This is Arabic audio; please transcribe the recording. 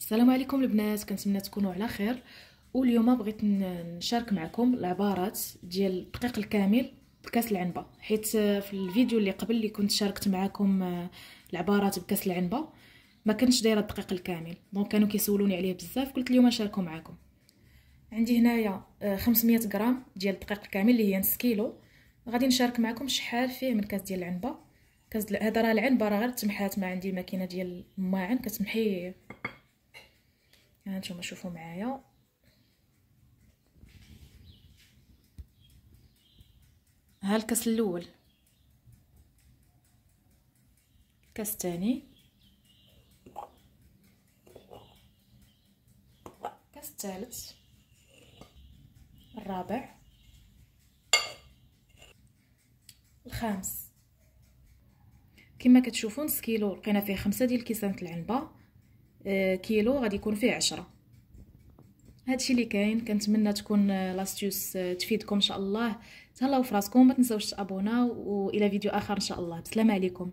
السلام عليكم البنات، كنتمنى تكونوا على خير. واليوم بغيت نشارك معكم العبارات ديال الدقيق الكامل بكاس العنبه، حيت في الفيديو اللي قبل اللي كنت شاركت معكم العبارات بكاس العنبه ما كنتش دايره الدقيق الكامل، دونك كانوا كيسولوني عليه بزاف. قلت اليوم نشاركو معكم. عندي هنايا 500 غرام ديال الدقيق الكامل اللي هي نص كيلو. غادي نشارك معكم شحال فيه من كاس ديال العنبه. هذا راه العنبه راه غير تمحات، ما عندي الماكينه ديال الماعن كتمحي. ها نتوما شوفوا معايا، ها الكاس الاول، الكاس الثاني، الكاس الثالث، الرابع، الخامس. كما كتشوفوا نص كيلو لقينا فيه 5 ديال كيسان العنبه، كيلو غادي يكون فيه 10. هادشي اللي كاين. كنتمنى تكون لاستيوس تفيدكم ان شاء الله. تهلاو في راسكم، ما تنساوش تابوناو، والى فيديو اخر ان شاء الله. بسلامه عليكم.